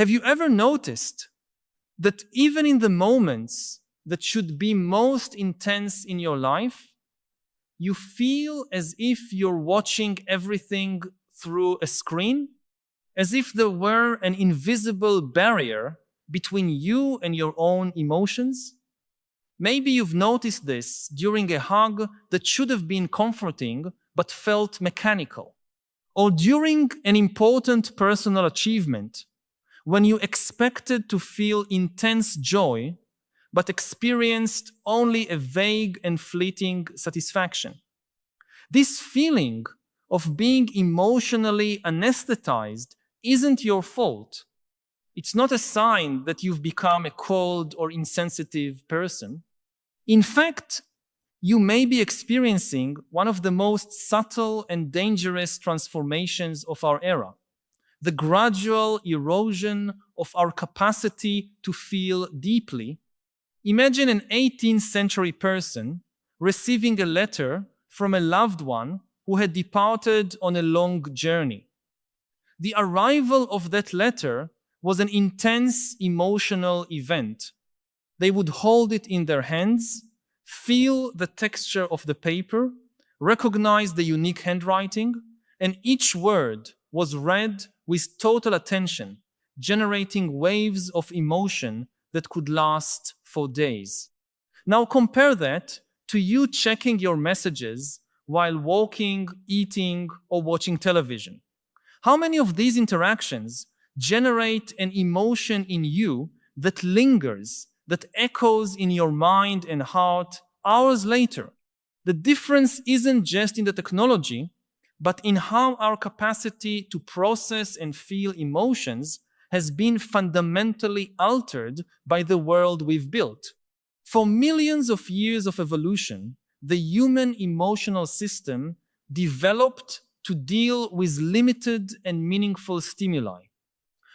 Have you ever noticed that even in the moments that should be most intense in your life, you feel as if you're watching everything through a screen, as if there were an invisible barrier between you and your own emotions? Maybe you've noticed this during a hug that should have been comforting but felt mechanical, or during an important personal achievement when you expected to feel intense joy but experienced only a vague and fleeting satisfaction. This feeling of being emotionally anesthetized isn't your fault. It's not a sign that you've become a cold or insensitive person. In fact, you may be experiencing one of the most subtle and dangerous transformations of our era, the gradual erosion of our capacity to feel deeply. Imagine an 18th century person receiving a letter from a loved one who had departed on a long journey. The arrival of that letter was an intense emotional event. They would hold it in their hands, feel the texture of the paper, recognize the unique handwriting, and each word was read with total attention, generating waves of emotion that could last for days. Now compare that to you checking your messages while walking, eating, or watching television. How many of these interactions generate an emotion in you that lingers, that echoes in your mind and heart hours later? The difference isn't just in the technology, but in how our capacity to process and feel emotions has been fundamentally altered by the world we've built. For millions of years of evolution, the human emotional system developed to deal with limited and meaningful stimuli.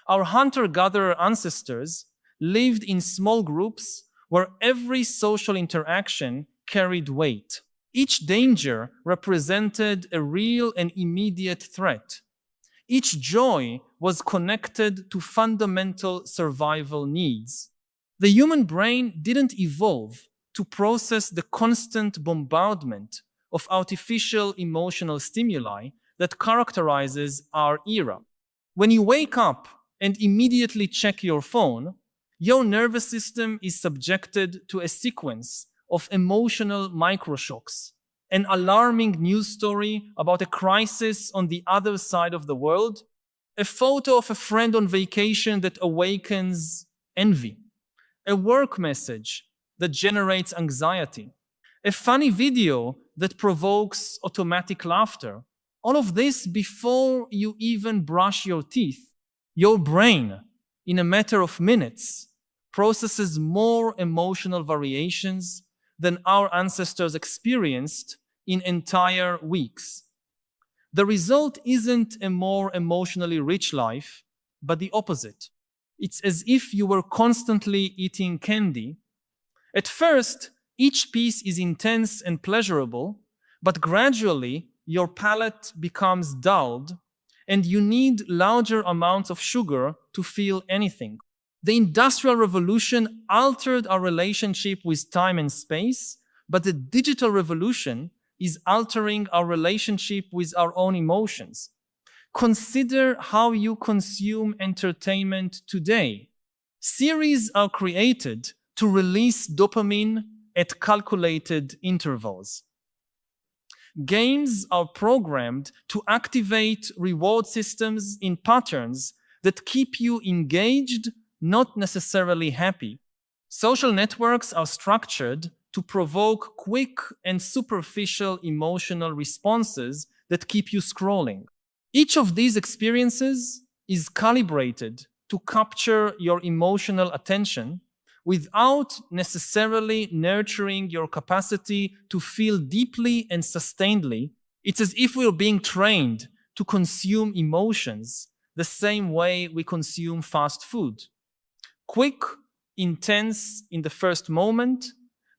Our hunter-gatherer ancestors lived in small groups where every social interaction carried weight. Each danger represented a real and immediate threat. Each joy was connected to fundamental survival needs. The human brain didn't evolve to process the constant bombardment of artificial emotional stimuli that characterizes our era. When you wake up and immediately check your phone, your nervous system is subjected to a sequence of emotional microshocks. An alarming news story about a crisis on the other side of the world, a photo of a friend on vacation that awakens envy, a work message that generates anxiety, a funny video that provokes automatic laughter. All of this before you even brush your teeth. Your brain, in a matter of minutes, processes more emotional variations than our ancestors experienced in entire weeks. The result isn't a more emotionally rich life, but the opposite. It's as if you were constantly eating candy. At first, each piece is intense and pleasurable, but gradually your palate becomes dulled and you need larger amounts of sugar to feel anything. The Industrial Revolution altered our relationship with time and space, but the digital revolution is altering our relationship with our own emotions. Consider how you consume entertainment today. Series are created to release dopamine at calculated intervals. Games are programmed to activate reward systems in patterns that keep you engaged, not necessarily happy. Social networks are structured to provoke quick and superficial emotional responses that keep you scrolling. Each of these experiences is calibrated to capture your emotional attention without necessarily nurturing your capacity to feel deeply and sustainedly. It's as if we're being trained to consume emotions the same way we consume fast food. Quick, intense in the first moment,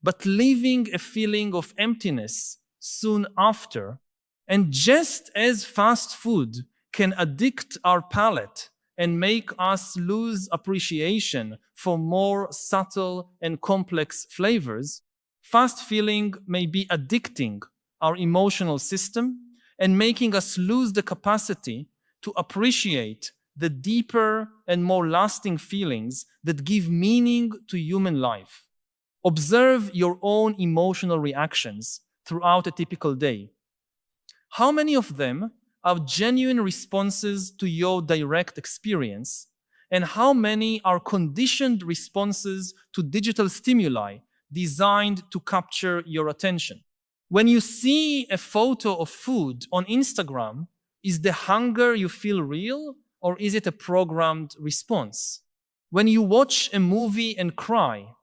but leaving a feeling of emptiness soon after. And just as fast food can addict our palate and make us lose appreciation for more subtle and complex flavors, fast feeling may be addicting our emotional system and making us lose the capacity to appreciate the deeper and more lasting feelings that give meaning to human life. Observe your own emotional reactions throughout a typical day. How many of them are genuine responses to your direct experience, and how many are conditioned responses to digital stimuli designed to capture your attention? When you see a photo of food on Instagram, is the hunger you feel real, or is it a programmed response? When you watch a movie and cry,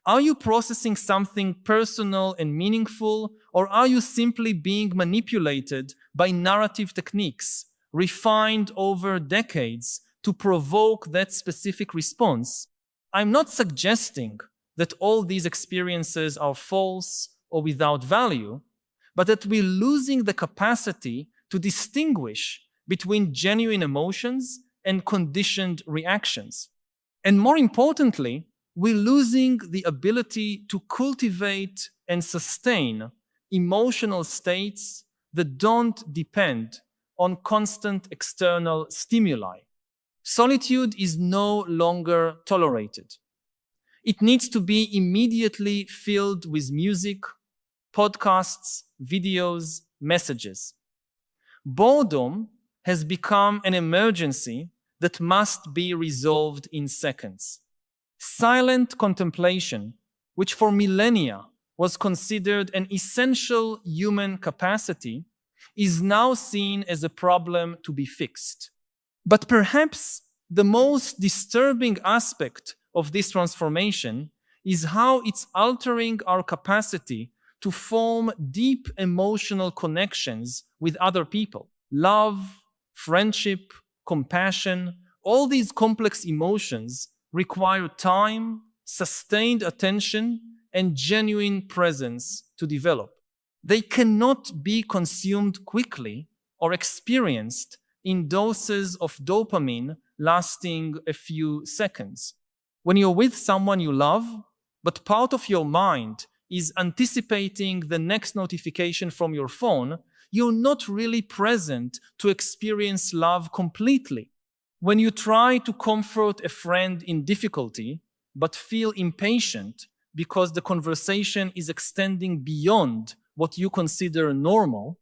are you processing something personal and meaningful, or are you simply being manipulated by narrative techniques refined over decades to provoke that specific response? I'm not suggesting that all these experiences are false or without value, but that we're losing the capacity to distinguish between genuine emotions and conditioned reactions. And more importantly, we're losing the ability to cultivate and sustain emotional states that don't depend on constant external stimuli. Solitude is no longer tolerated. It needs to be immediately filled with music, podcasts, videos, messages. Boredom has become an emergency that must be resolved in seconds. Silent contemplation, which for millennia was considered an essential human capacity, is now seen as a problem to be fixed. But perhaps the most disturbing aspect of this transformation is how it's altering our capacity to form deep emotional connections with other people. Love, friendship, compassion, all these complex emotions require time, sustained attention, and genuine presence to develop. They cannot be consumed quickly or experienced in doses of dopamine lasting a few seconds. When you're with someone you love, but part of your mind is anticipating the next notification from your phone, you're not really present to experience love completely. When you try to comfort a friend in difficulty, but feel impatient because the conversation is extending beyond what you consider normal,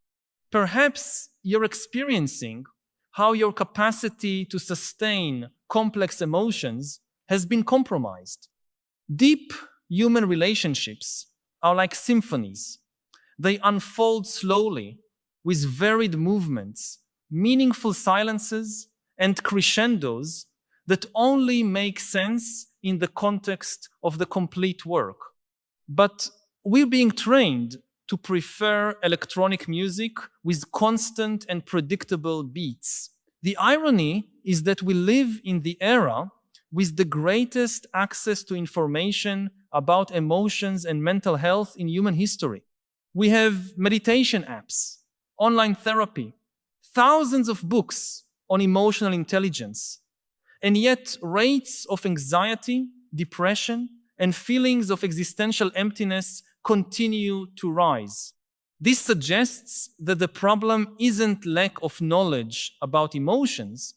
perhaps you're experiencing how your capacity to sustain complex emotions has been compromised. Deep human relationships are like symphonies. They unfold slowly with varied movements, meaningful silences, and crescendos that only make sense in the context of the complete work. But we're being trained to prefer electronic music with constant and predictable beats. The irony is that we live in the era with the greatest access to information about emotions and mental health in human history. We have meditation apps, online therapy, thousands of books on emotional intelligence, and yet rates of anxiety, depression, and feelings of existential emptiness continue to rise. This suggests that the problem isn't lack of knowledge about emotions,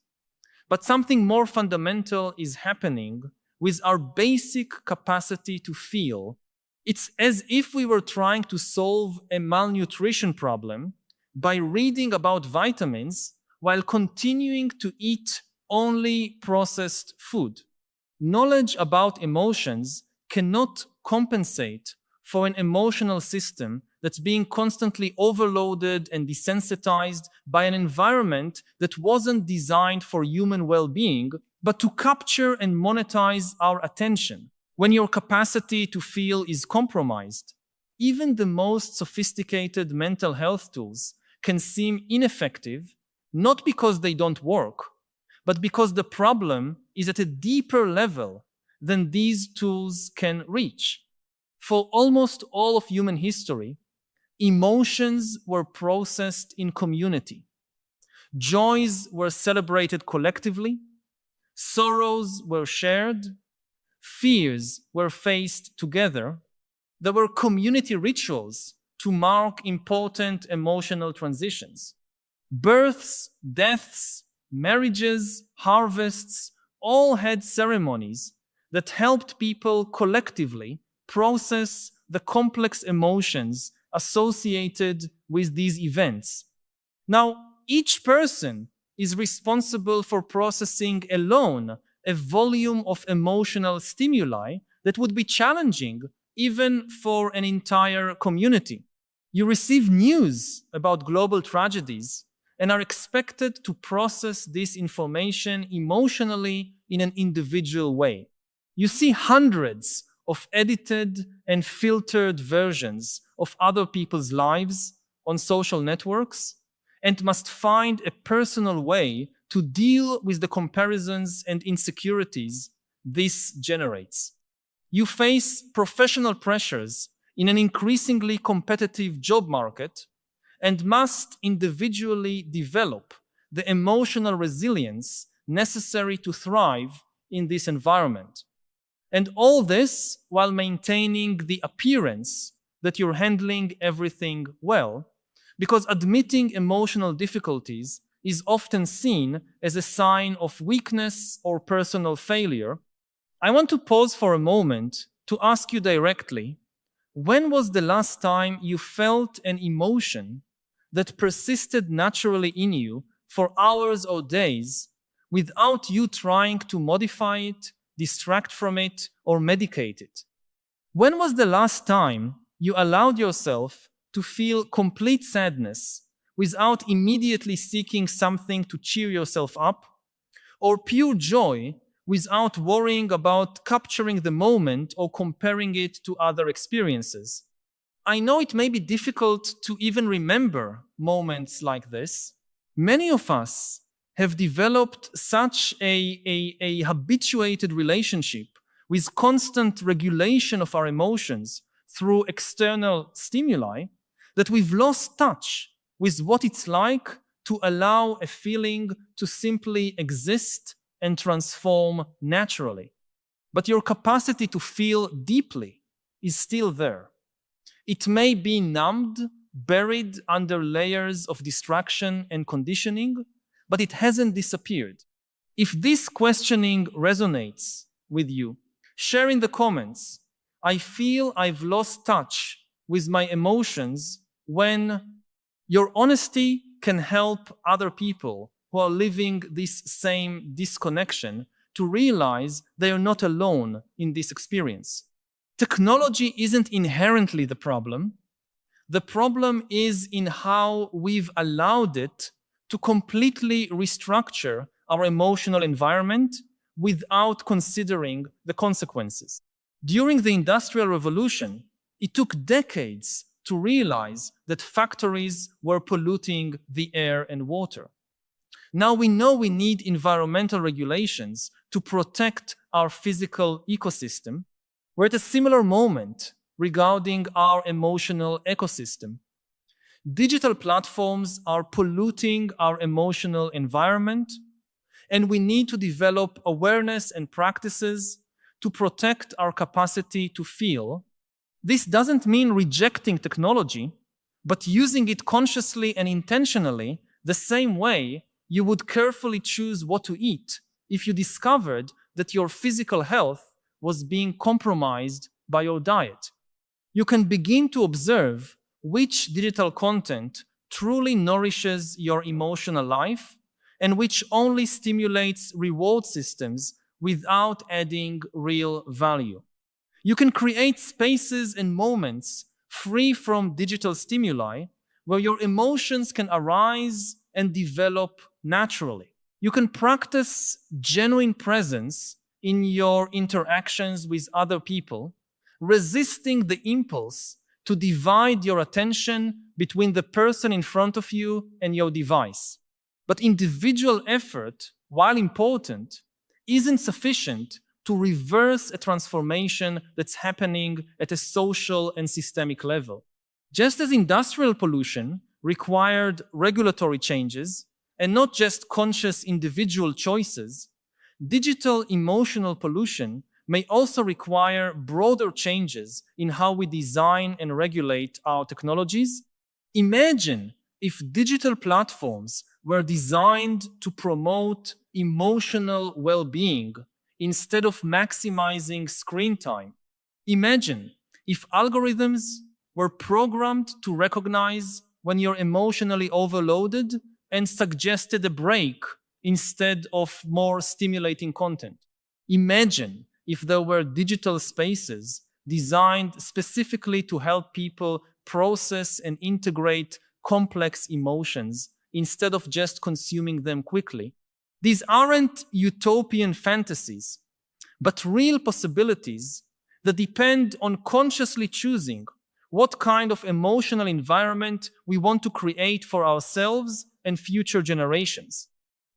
but something more fundamental is happening with our basic capacity to feel. It's as if we were trying to solve a malnutrition problem by reading about vitamins while continuing to eat only processed food. Knowledge about emotions cannot compensate for an emotional system that's being constantly overloaded and desensitized by an environment that wasn't designed for human well-being, but to capture and monetize our attention. When your capacity to feel is compromised, even the most sophisticated mental health tools can seem ineffective, not because they don't work, but because the problem is at a deeper level than these tools can reach. For almost all of human history, emotions were processed in community. Joys were celebrated collectively, Sorrows were shared, fears were faced together. There were community rituals to mark important emotional transitions. Births, deaths, marriages, harvests, all had ceremonies that helped people collectively process the complex emotions associated with these events. Now, each person is responsible for processing alone a volume of emotional stimuli that would be challenging even for an entire community. You receive news about global tragedies and are expected to process this information emotionally in an individual way. You see hundreds of edited and filtered versions of other people's lives on social networks and must find a personal way to deal with the comparisons and insecurities this generates. You face professional pressures in an increasingly competitive job market and must individually develop the emotional resilience necessary to thrive in this environment. And all this while maintaining the appearance that you're handling everything well, because admitting emotional difficulties is often seen as a sign of weakness or personal failure. I want to pause for a moment to ask you directly, when was the last time you felt an emotion that persisted naturally in you for hours or days without you trying to modify it, distract from it, or medicate it? When was the last time you allowed yourself to feel complete sadness without immediately seeking something to cheer yourself up, or pure joy without worrying about capturing the moment or comparing it to other experiences? I know it may be difficult to even remember moments like this. Many of us have developed such a habituated relationship with constant regulation of our emotions through external stimuli that we've lost touch with what it's like to allow a feeling to simply exist and transform naturally. But your capacity to feel deeply is still there. It may be numbed, buried under layers of distraction and conditioning, but it hasn't disappeared. If this questioning resonates with you, share in the comments, I feel I've lost touch with my emotions, when your honesty can help other people who are living this same disconnection to realize they are not alone in this experience. Technology isn't inherently the problem. The problem is in how we've allowed it to completely restructure our emotional environment without considering the consequences. During the Industrial Revolution, it took decades to realize that factories were polluting the air and water. Now we know we need environmental regulations to protect our physical ecosystem. We're at a similar moment regarding our emotional ecosystem. Digital platforms are polluting our emotional environment, and we need to develop awareness and practices to protect our capacity to feel. This doesn't mean rejecting technology, but using it consciously and intentionally, the same way you would carefully choose what to eat if you discovered that your physical health was being compromised by your diet. You can begin to observe which digital content truly nourishes your emotional life and which only stimulates reward systems without adding real value. You can create spaces and moments free from digital stimuli where your emotions can arise and develop naturally. You can practice genuine presence in your interactions with other people, resisting the impulse to divide your attention between the person in front of you and your device. But individual effort, while important, isn't sufficient to reverse a transformation that's happening at a social and systemic level. Just as industrial pollution required regulatory changes and not just conscious individual choices, Digital emotional pollution may also require broader changes in how we design and regulate our technologies. Imagine if digital platforms were designed to promote emotional well-being instead of maximizing screen time. Imagine if algorithms were programmed to recognize when you're emotionally overloaded and suggested a break instead of more stimulating content. Imagine if there were digital spaces designed specifically to help people process and integrate complex emotions instead of just consuming them quickly. These aren't utopian fantasies, but real possibilities that depend on consciously choosing what kind of emotional environment we want to create for ourselves and future generations.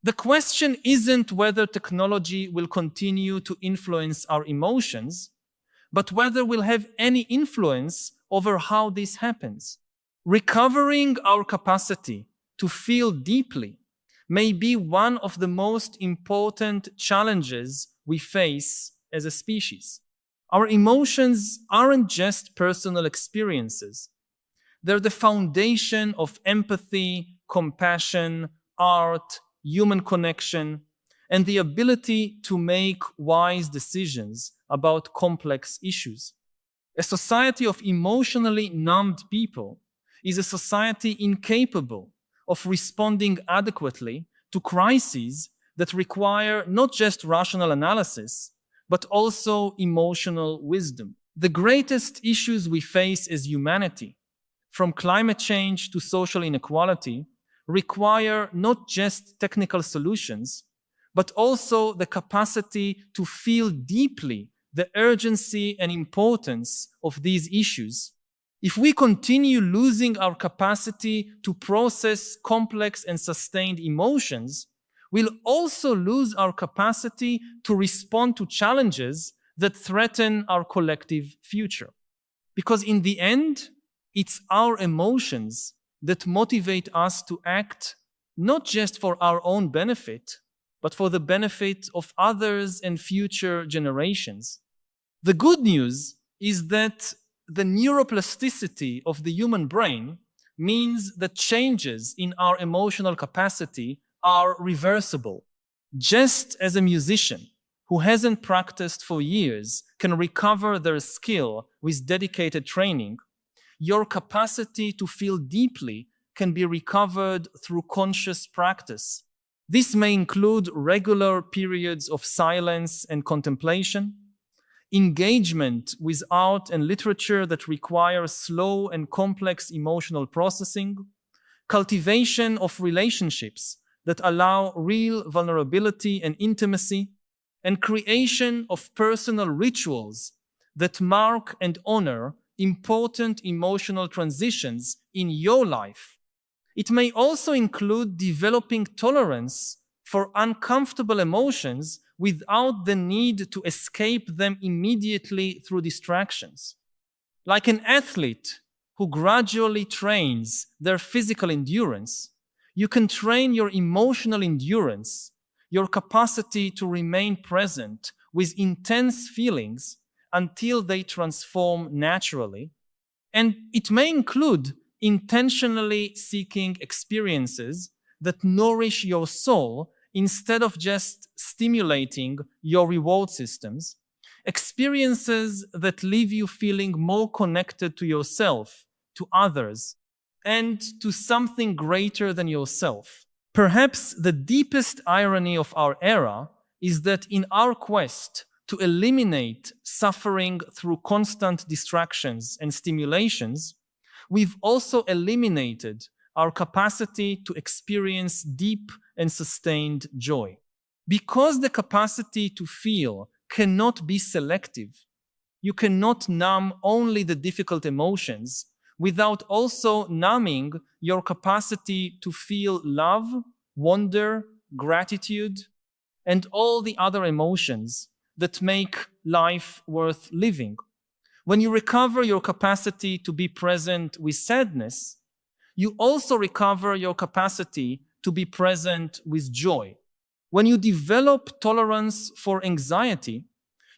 The question isn't whether technology will continue to influence our emotions, but whether we'll have any influence over how this happens. Recovering our capacity to feel deeply may be one of the most important challenges we face as a species. Our emotions aren't just personal experiences. They're the foundation of empathy, compassion, art, human connection, and the ability to make wise decisions about complex issues. A society of emotionally numbed people is a society incapable of responding adequately to crises that require not just rational analysis, but also emotional wisdom. The greatest issues we face as humanity, from climate change to social inequality, require not just technical solutions, but also the capacity to feel deeply the urgency and importance of these issues. If we continue losing our capacity to process complex and sustained emotions, we'll also lose our capacity to respond to challenges that threaten our collective future. Because in the end, it's our emotions that motivate us to act not just for our own benefit, but for the benefit of others and future generations. The good news is that the neuroplasticity of the human brain means that changes in our emotional capacity are reversible. Just as a musician who hasn't practiced for years can recover their skill with dedicated training, your capacity to feel deeply can be recovered through conscious practice. This may include regular periods of silence and contemplation, engagement with art and literature that require slow and complex emotional processing, cultivation of relationships that allow real vulnerability and intimacy, and creation of personal rituals that mark and honor important emotional transitions in your life. It may also include developing tolerance for uncomfortable emotions without the need to escape them immediately through distractions. Like an athlete who gradually trains their physical endurance, you can train your emotional endurance, your capacity to remain present with intense feelings until they transform naturally. And it may include intentionally seeking experiences that nourish your soul instead of just stimulating your reward systems, experiences that leave you feeling more connected to yourself, to others, and to something greater than yourself. Perhaps the deepest irony of our era is that in our quest to eliminate suffering through constant distractions and stimulations, we've also eliminated our capacity to experience deep and sustained joy. Because the capacity to feel cannot be selective, you cannot numb only the difficult emotions without also numbing your capacity to feel love, wonder, gratitude, and all the other emotions that make life worth living. When you recover your capacity to be present with sadness, you also recover your capacity to be present with joy. When you develop tolerance for anxiety,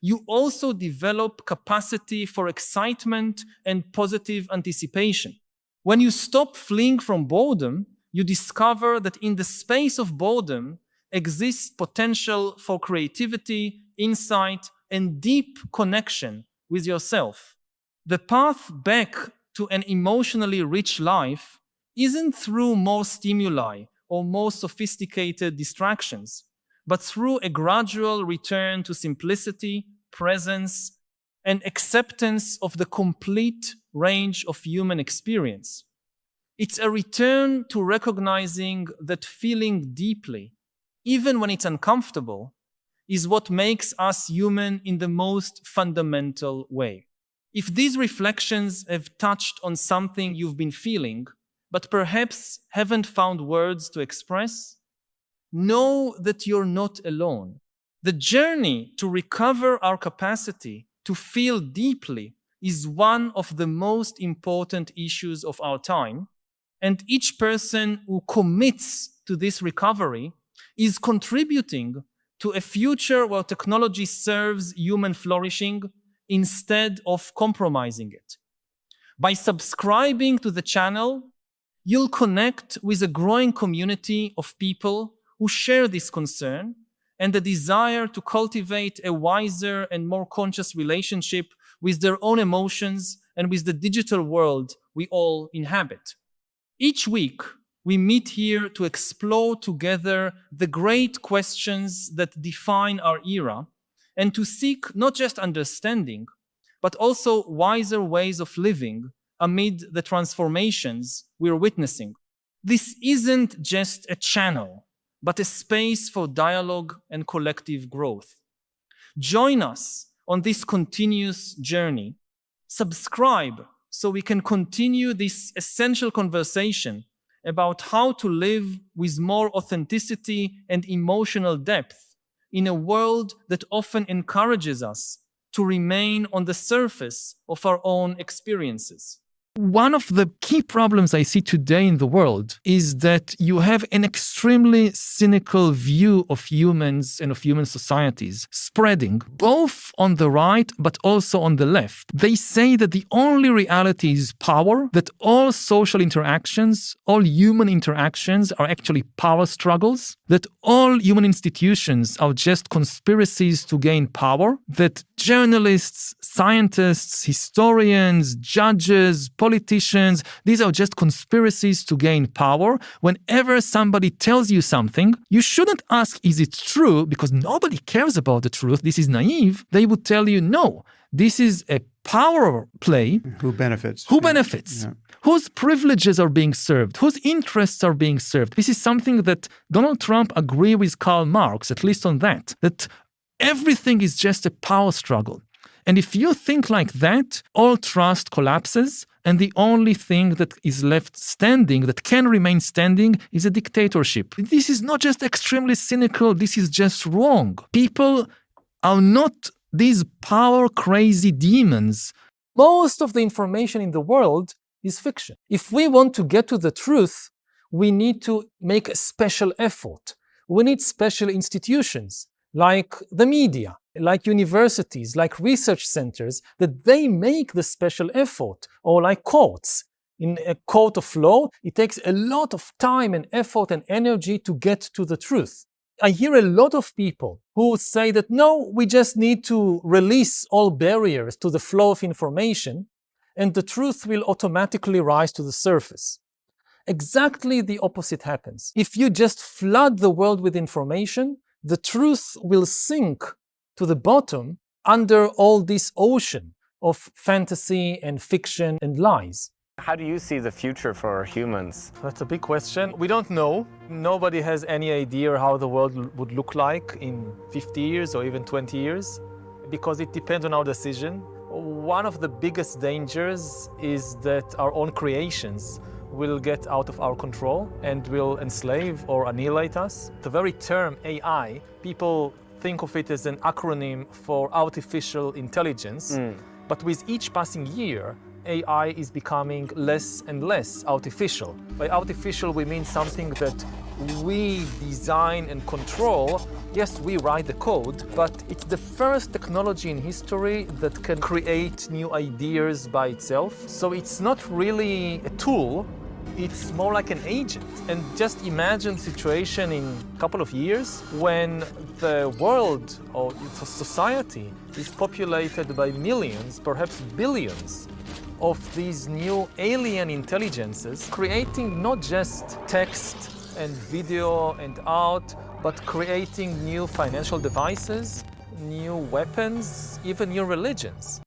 you also develop capacity for excitement and positive anticipation. When you stop fleeing from boredom, you discover that in the space of boredom exists potential for creativity, insight, and deep connection with yourself. The path back to an emotionally rich life isn't through more stimuli or more sophisticated distractions, but through a gradual return to simplicity, presence, and acceptance of the complete range of human experience. It's a return to recognizing that feeling deeply, even when it's uncomfortable, is what makes us human in the most fundamental way. If these reflections have touched on something you've been feeling, but perhaps haven't found words to express, know that you're not alone. The journey to recover our capacity to feel deeply is one of the most important issues of our time, and each person who commits to this recovery is contributing to a future where technology serves human flourishing instead of compromising it. By subscribing to the channel, you'll connect with a growing community of people who share this concern and the desire to cultivate a wiser and more conscious relationship with their own emotions and with the digital world we all inhabit. Each week, we meet here to explore together the great questions that define our era and to seek not just understanding, but also wiser ways of living amid the transformations we're witnessing. This isn't just a channel, but a space for dialogue and collective growth. Join us on this continuous journey. Subscribe so we can continue this essential conversation about how to live with more authenticity and emotional depth in a world that often encourages us to remain on the surface of our own experiences. One of the key problems I see today in the world is that you have an extremely cynical view of humans and of human societies spreading both on the right but also on the left. They say that the only reality is power, that all social interactions, all human interactions are actually power struggles, that all human institutions are just conspiracies to gain power, that journalists, scientists, historians, judges, politicians, these are just conspiracies to gain power. Whenever somebody tells you something, you shouldn't ask, is it true? Because nobody cares about the truth. This is naive. They would tell you, no, this is a power play. Who benefits? Who benefits? Yeah. Whose privileges are being served? Whose interests are being served? This is something that Donald Trump agreed with Karl Marx, at least on that everything is just a power struggle. And if you think like that, all trust collapses, and the only thing that is left standing, that can remain standing, is a dictatorship. This is not just extremely cynical, this is just wrong. People are not these power-crazy demons. Most of the information in the world is fiction. If we want to get to the truth, we need to make a special effort. We need special institutions, like the media, like universities, like research centers, that they make the special effort, or like courts. In a court of law, it takes a lot of time and effort and energy to get to the truth. I hear a lot of people who say that, no, we just need to release all barriers to the flow of information, and the truth will automatically rise to the surface. Exactly the opposite happens. If you just flood the world with information, the truth will sink to the bottom under all this ocean of fantasy and fiction and lies. How do you see the future for humans? That's a big question. We don't know. Nobody has any idea how the world would look like in 50 years or even 20 years, because it depends on our decision. One of the biggest dangers is that our own creations will get out of our control and will enslave or annihilate us. The very term AI, people think of it as an acronym for artificial intelligence, but with each passing year, AI is becoming less and less artificial. By artificial, we mean something that we design and control. Yes, we write the code, but it's the first technology in history that can create new ideas by itself. So it's not really a tool, it's more like an agent. And just imagine the situation in a couple of years when the world or society is populated by millions, perhaps billions, of these new alien intelligences, creating not just text and video and art, but creating new financial devices, new weapons, even new religions.